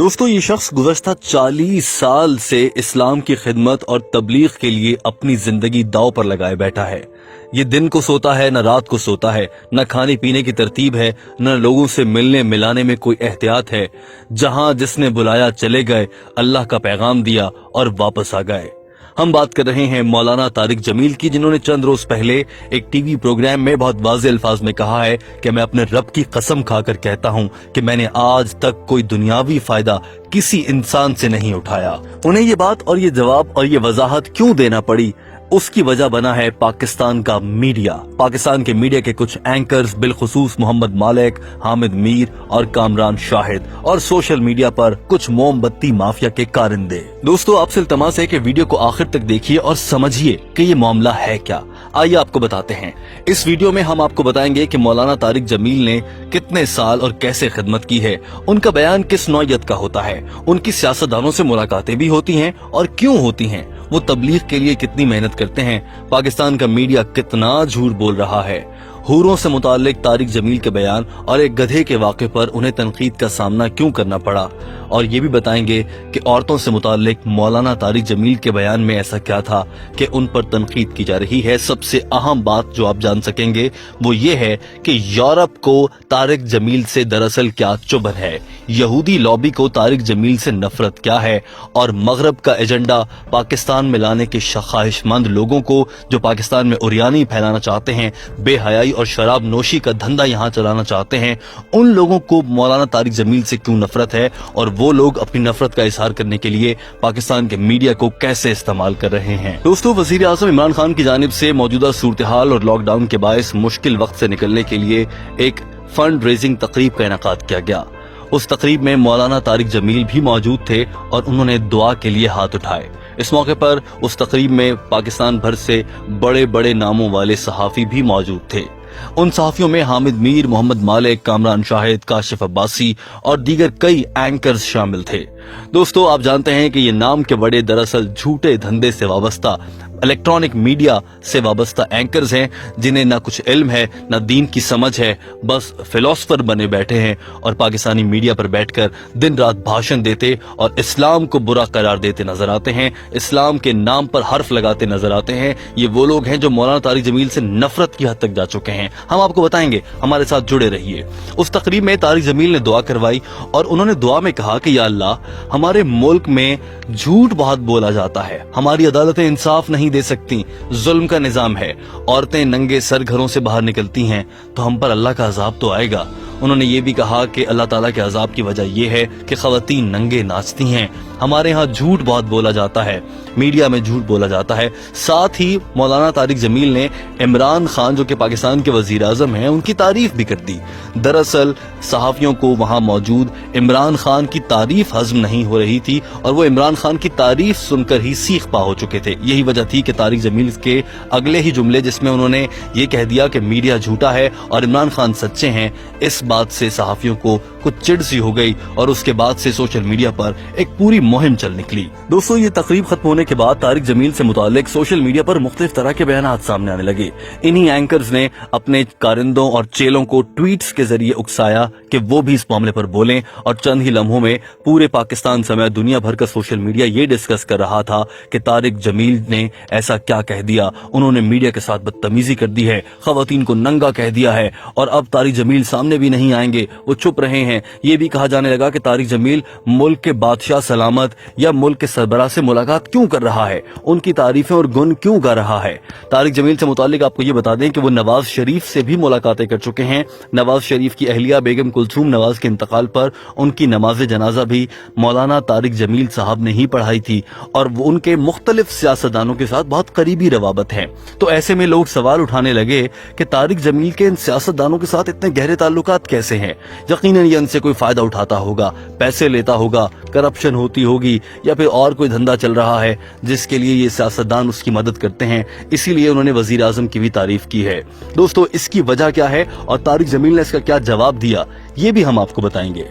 दोस्तों, ये शख्स गुज़श्ता 40 साल से इस्लाम की खिदमत और तबलीग के लिए अपनी जिंदगी दांव पर लगाए बैठा है। ये दिन को सोता है, न रात को सोता है, न खाने पीने की तरतीब है, न लोगों से मिलने मिलाने में कोई एहतियात है। जहां जिसने बुलाया चले गए, अल्लाह का पैगाम दिया और वापस आ गए। हम बात कर रहे हैं मौलाना तारिक जमील की, जिन्होंने चंद रोज पहले एक टीवी प्रोग्राम में बहुत वाज़े अल्फाज में कहा है कि मैं अपने रब की कसम खाकर कहता हूं कि मैंने आज तक कोई दुनियावी फायदा किसी इंसान से नहीं उठाया। उन्हें ये बात और ये जवाब और ये वजाहत क्यों देना पड़ी, उसकी वजह बना है पाकिस्तान का मीडिया। पाकिस्तान के मीडिया के कुछ एंकर्स, बिलखुसूस मोहम्मद मालिक, हामिद मीर और कामरान शाहिद, और सोशल मीडिया पर कुछ मोमबत्ती माफिया के कारिंदे। दोस्तों, आपसे इल्तमास है कि वीडियो को आखिर तक देखिए और समझिए कि ये मामला है क्या। आइए आपको बताते हैं। इस वीडियो में हम आपको बताएंगे कि मौलाना तारिक जमील ने कितने साल और कैसे खिदमत की है, उनका बयान किस नौयत का होता है, उनकी सियासतदानों से मुलाकातें भी होती हैं और क्यों होती हैं, वो तबलीग के लिए कितनी मेहनत करते हैं, पाकिस्तान का मीडिया कितना झूठ बोल रहा है, हूरों से मुताल्लिक तारिक जमील के बयान और एक गधे के वाक़े पर उन्हें तनकीद का सामना क्यों करना पड़ा, और ये भी बताएंगे कि औरतों से मुताल्लिक मौलाना तारिक जमील के बयान में ऐसा क्या था कि उन पर तनकीद की जा रही है। सबसे अहम बात जो आप जान सकेंगे वो ये है कि यूरोप को तारिक जमील से दरअसल क्या चुभन है, यहूदी लॉबी को तारिक जमील से नफरत क्या है, और मगरब का एजेंडा पाकिस्तान में लाने के ख्वाहिशमंद लोगों को जो पाकिस्तान में उरियानी फैलाना चाहते हैं, बेहयाई और शराब नोशी का धंधा यहाँ चलाना चाहते हैं, उन लोगों को मौलाना तारिक जमील से क्यों नफरत है, और वो लोग अपनी नफरत का इजहार करने के लिए पाकिस्तान के मीडिया को कैसे इस्तेमाल कर रहे हैं। दोस्तों, वजीर आजम इमरान खान की जानिब से मौजूदा सूरत हाल और लॉकडाउन के बायस मुश्किल वक्त से निकलने के लिए एक फंड रेजिंग तकरीब का इनेकाद किया गया। उस तकरीब में मौलाना तारिक जमील भी मौजूद थे और उन्होंने दुआ के लिए हाथ उठाए। इस मौके पर उस तकरीब में पाकिस्तान भर से बड़े बड़े नामों वाले सहाफी भी मौजूद थे। उन सहाफियों में हामिद मीर, मोहम्मद मालिक, कामरान शाहिद, काशिफ अब्बासी और दीगर कई एंकर्स शामिल थे। दोस्तों, आप जानते हैं कि ये नाम के बड़े दरअसल झूठे धंधे से वाबस्ता, इलेक्ट्रॉनिक मीडिया से वाबस्ता एंकर्स हैं, जिन्हें ना कुछ इल्म है, ना दीन की समझ है, बस फिलोसफर बने बैठे हैं और पाकिस्तानी मीडिया पर बैठकर दिन रात भाषण देते और इस्लाम को बुरा करार देते नजर आते हैं, इस्लाम के नाम पर हर्फ लगाते नजर आते हैं। ये वो लोग हैं जो मौलाना तारिक जमील से नफरत की हद तक जा चुके हैं। हम आपको बताएंगे, हमारे साथ जुड़े रहिए। उस तकरीब में तारिक जमील ने दुआ करवाई और उन्होंने दुआ में कहा कि या अल्लाह, हमारे मुल्क में झूठ बहुत बोला जाता है, हमारी अदालतें इंसाफ नहीं दे सकती, जुल्म का निजाम है, औरतें नंगे सर घरों से बाहर निकलती हैं, तो हम पर अल्लाह का अजाब तो आएगा। उन्होंने ये भी कहा कि अल्लाह ताला के अजाब की वजह यह है कि खवातीन नंगे नाचती हैं, हमारे यहाँ झूठ बहुत बोला जाता है, मीडिया में झूठ बोला जाता है। साथ ही मौलाना तारिक जमील ने इमरान खान, जो कि पाकिस्तान के वजीर आजम हैं, उनकी तारीफ भी कर दी। दरअसल सहाफियों को वहां मौजूद इमरान खान की तारीफ हजम नहीं हो रही थी और वो इमरान खान की तारीफ सुनकर ही सीख पा हो चुके थे। यही वजह थी कि तारिक जमील के अगले ही जुमले, जिसमें उन्होंने ये कह दिया कि मीडिया झूठा है और इमरान खान सच्चे हैं, इस बात से सहाफियों को कुछ चिढ़ सी हो गई और उसके बाद से सोशल मीडिया पर एक पूरी मुहिम चल निकली। दोस्तों, ये तकरीब खत्म होने के बाद तारिक जमील से मुतालिक सोशल मीडिया पर मुख्तलिफ तरह के बयानात सामने आने लगे। इन्हीं एंकर्स ने अपने कारिंदों और चेलों को ट्वीट्स के जरिए उकसाया कि वो भी इस मामले पर बोलें, और चंद ही लम्हों में पूरे पाकिस्तान समेत दुनिया भर का सोशल मीडिया ये डिस्कस कर रहा था कि तारिक जमील ने ऐसा क्या कह दिया, उन्होंने मीडिया के साथ बदतमीजी कर दी है, खवातीन को नंगा कह दिया है और अब तारिक जमील सामने भी नहीं आएंगे, वो चुप रहे हैं। ये भी कहा जाने लगा कि तारिक जमील मुल्क के बादशाह सलामत या मुल्क के सरबराह से मुलाकात क्यों कर रहा है, उनकी तारीफें और गुण क्यों गा रहा है। तारिक जमील से मुतालिक आपको ये बता दें कि वो नवाज शरीफ से भी मुलाकातें कर चुके हैं। नवाज शरीफ की अहलिया बेगम कुलसूम नवाज के इंतकाल पर उनकी नमाज जनाजा भी मौलाना तारिक जमील साहब ने ही पढ़ाई थी और वो उनके मुख्तलिफ सियासतदानों के साथ बहुत करीबी रवाबत है। तो ऐसे में लोग सवाल उठाने लगे कि तारिक जमील के इन सियासतदानों के साथ इतने गहरे ताल्लुकात कैसे हैं। यकीनन ये उनसे कोई फायदा उठाता होगा, पैसे लेता होगा, करप्शन होती होगी या फिर और कोई धंधा चल रहा है जिसके लिए ये सियासतदान उसकी मदद करते हैं, इसीलिए उन्होंने वजीर आजम की भी तारीफ की है। दोस्तों, इसकी वजह क्या है और तारिक जमील ने इसका क्या जवाब दिया, ये भी हम आपको बताएंगे।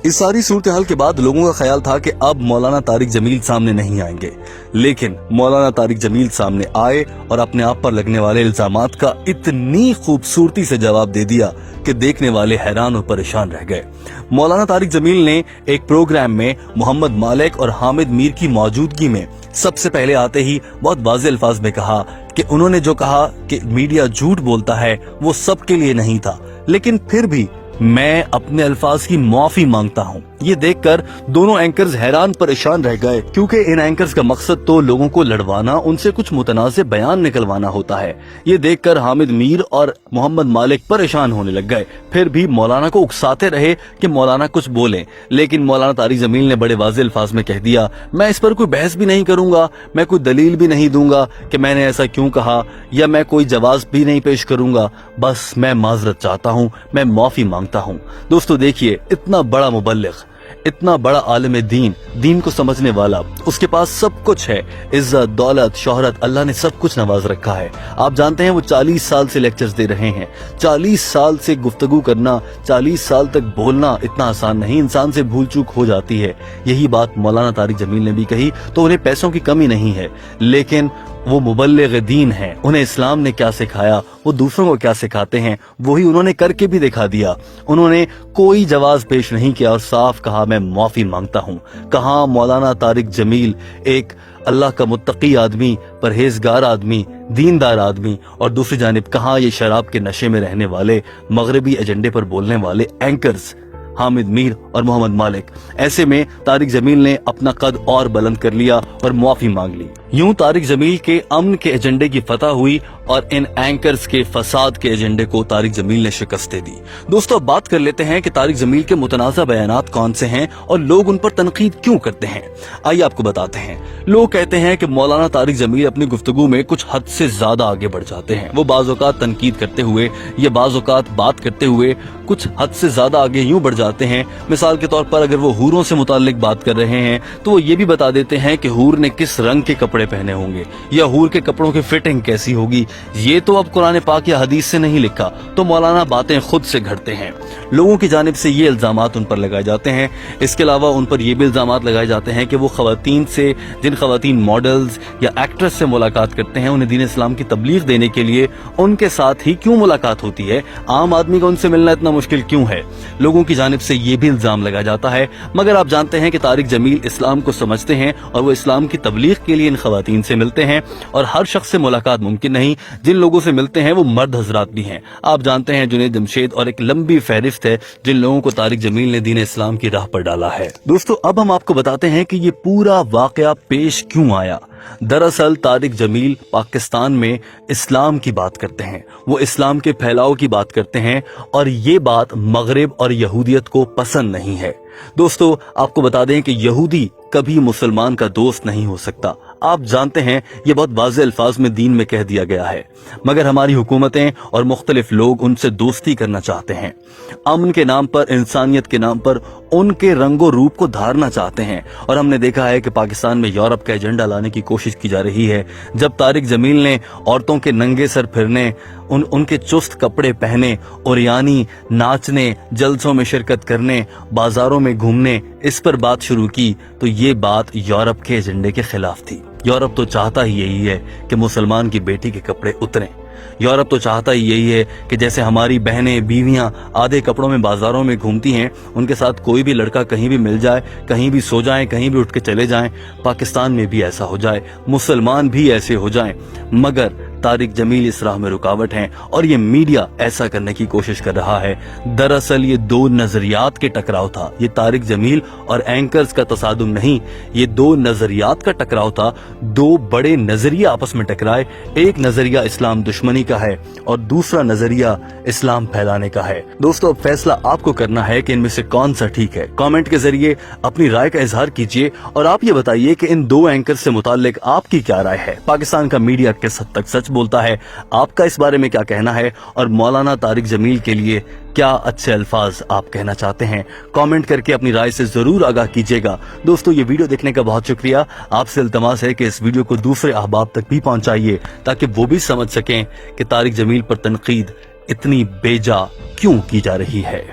इस सारी सूरत हाल के बाद लोगों का ख्याल था कि अब मौलाना तारिक जमील सामने नहीं आएंगे, लेकिन मौलाना तारिक जमील सामने आए और अपने आप पर लगने वाले इल्जामात का इतनी खूबसूरती से जवाब दे दिया कि देखने वाले हैरान और परेशान रह गए। मौलाना तारिक जमील ने एक प्रोग्राम में मोहम्मद मालिक और हामिद मीर की मौजूदगी में सबसे पहले आते ही बहुत वाज़ेह अल्फाज में कहा कि उन्होंने जो कहा कि मीडिया झूठ बोलता है वो सबके लिए नहीं था, लेकिन फिर भी मैं अपने अल्फाज की माफी मांगता हूं। ये देखकर दोनों एंकर्स हैरान परेशान रह गए, क्योंकि इन एंकर्स का मकसद तो लोगों को लड़वाना, उनसे कुछ मुतनाज़े बयान निकलवाना होता है। ये देखकर हामिद मीर और मोहम्मद मालिक परेशान होने लग गए। फिर भी मौलाना को उकसाते रहे कि मौलाना कुछ बोलें, लेकिन मौलाना तारिक जमील ने बड़े वाज़ेह अल्फाज में कह दिया, मैं इस पर कोई बहस भी नहीं करूंगा, मैं कोई दलील भी नहीं दूंगा कि मैंने ऐसा क्यों कहा, या मैं कोई जवाब भी नहीं पेश करूंगा, बस मैं माजरत चाहता हूं, मैं माफी मांगता हूं। दोस्तों देखिए, इतना बड़ा मुबल्लिग, इतना बड़ा आलिम दीन को समझने वाला, उसके पास सब कुछ है, इज्जत, दौलत, शोहरत, अल्लाह ने सब कुछ नवाज रखा है। आप जानते हैं वो 40 साल से लेक्चर्स दे रहे हैं। 40 साल से गुफ्तगू करना, 40 साल तक बोलना इतना आसान नहीं, इंसान से भूल चूक हो जाती है। यही बात मौलाना तारिक जमील ने भी कही। तो उन्हें पैसों की कमी नहीं है, लेकिन वो मुबल्लिग दीन है। उन्हें इस्लाम ने क्या सिखाया, वो दूसरों को क्या सिखाते हैं, वही उन्होंने करके भी दिखा दिया। उन्होंने कोई जवाब पेश नहीं किया और साफ कहा, मैं माफी मांगता हूं। कहा मौलाना तारिक जमील एक अल्लाह का मुत्तकी आदमी, परहेजगार आदमी, दीनदार आदमी, और दूसरी जानिब कहा ये शराब के नशे में रहने वाले, मगरबी एजेंडे पर बोलने वाले एंकर्स हामिद मीर और मोहम्मद मालिक। ऐसे में तारिक जमील ने अपना कद और बुलंद कर लिया और माफी मांग ली। यूं तारिक जमील के अमन के एजेंडे की फतह हुई और इन एंकर्स के फसाद के एजेंडे को तारिक जमील ने शिकस्त दे दी। दोस्तों, अब बात कर लेते हैं कि तारिक जमील के मुतनाज़ा बयानात कौन से हैं और लोग उन पर तनकीद क्यों करते हैं। आइए आपको बताते हैं। लोग कहते हैं कि मौलाना तारिक जमील अपनी गुफ्तगू में कुछ हद से ज्यादा आगे बढ़ जाते हैं। वो बाज़ औक़ात तनकीद करते हुए या बाज़ औक़ात बात करते हुए कुछ हद से ज्यादा आगे यूं बढ़ जाते हैं। मिसाल के तौर पर अगर वो हूरों से मुताल्लिक बात कर रहे हैं तो वो ये भी बता देते हैं कि हूर ने किस रंग के कपड़े पहने होंगे या हूर के कपड़ों की फिटिंग कैसी होगी। ये तो अब कुरान पाक या हदीस से नहीं लिखा, तो मौलाना बातें खुद से घड़ते हैं। लोगों की जानिब से ये इल्जामात उन पर लगाए जाते हैं। इसके अलावा उन पर ये भी इल्जामात लगाए जाते हैं कि वो खवातीन से, जिन खवातीन मॉडल्स या एक्ट्रेस से मुलाकात करते हैं, उन्हें दीन इस्लाम की तबलीग देने के लिए उनके साथ ही क्यों मुलाकात होती है, आम आदमी को उनसे मिलना इतना मुश्किल क्यों है। लोगों की जानिब से ये भी इल्जाम लगाया जाता है। मगर आप जानते हैं कि तारिक जमील इस्लाम को समझते हैं और वो इस्लाम की तबलीग के लिए इन खवातीन से मिलते हैं। और हर शख्स से मुलाकात मुमकिन नहीं, जिन लोगों से मिलते हैं वो मर्द हजरात भी हैं। आप जानते हैं जुनैद जमशेद, और एक लंबी फहरिस्त है जिन लोगों को तारिक जमील ने दीन इस्लाम की राह पर डाला है। दोस्तों, अब हम आपको बताते हैं कि ये पूरा वाकया पेश क्यों आया। दरअसल तारिक जमील पाकिस्तान में इस्लाम की बात करते हैं, वो इस्लाम के फैलाव की बात करते हैं, और ये बात मगरिब और यहूदियत को पसंद नहीं है। दोस्तों, आपको बता दें कि यहूदी कभी मुसलमान का दोस्त नहीं हो सकता। आप जानते हैं ये बहुत वाज़ेह अल्फाज में दीन में कह दिया गया है, मगर हमारी हुकूमतें और मुख्तलिफ लोग उनसे दोस्ती करना चाहते हैं। अमन के नाम पर, इंसानियत के नाम पर उनके रंगो रूप को धारना चाहते हैं। और हमने देखा है कि पाकिस्तान में यूरोप का एजेंडा लाने की कोशिश की जा रही है। जब तारिक जमील ने औरतों के नंगे सर फिरने, उनके चुस्त कपड़े पहने, उरियानी नाचने, जलसों में शिरकत करने, बाजारों में घूमने, इस पर बात शुरू की, तो ये बात यूरोप के एजेंडे के खिलाफ थी। यूरोप तो चाहता ही यही है कि मुसलमान की बेटी के कपड़े उतरें। यूरोप तो चाहता ही यही है कि जैसे हमारी बहनें, बीवियां आधे कपड़ों में बाजारों में घूमती हैं, उनके साथ कोई भी लड़का कहीं भी मिल जाए, कहीं भी सो जाए, कहीं भी उठ के चले जाएं, पाकिस्तान में भी ऐसा हो जाए, मुसलमान भी ऐसे हो जाएं। मगर तारिक जमील इस राह में रुकावट हैं और ये मीडिया ऐसा करने की कोशिश कर रहा है। दरअसल ये दो नजरियात के टकराव था। ये तारिक जमील और एंकर्स का तसादुम नहीं, ये दो नजरियात का टकराव था। दो बड़े नजरिए आपस में टकराए। एक नजरिया इस्लाम दुश्मनी का है और दूसरा नजरिया इस्लाम फैलाने का है। दोस्तों, अब फैसला आपको करना है कि इनमें से कौन सा ठीक है। कमेंट के जरिए अपनी राय का इजहार कीजिए और आप ये बताइए कि इन दो एंकर से मुताल्लिक आपकी क्या राय है। पाकिस्तान का मीडिया किस हद तक सच बोलता है, आपका इस बारे में क्या कहना है, और मौलाना तारिक जमील के लिए क्या अच्छे अल्फाज आप कहना चाहते हैं। कमेंट करके अपनी राय से जरूर आगाह कीजिएगा। दोस्तों, ये वीडियो देखने का बहुत शुक्रिया। आपसे इल्तमास है कि इस वीडियो को दूसरे अहबाब तक भी पहुंचाइए ताकि वो भी समझ सकें कि तारिक जमील पर तनकीद इतनी बेजा क्यों की जा रही है।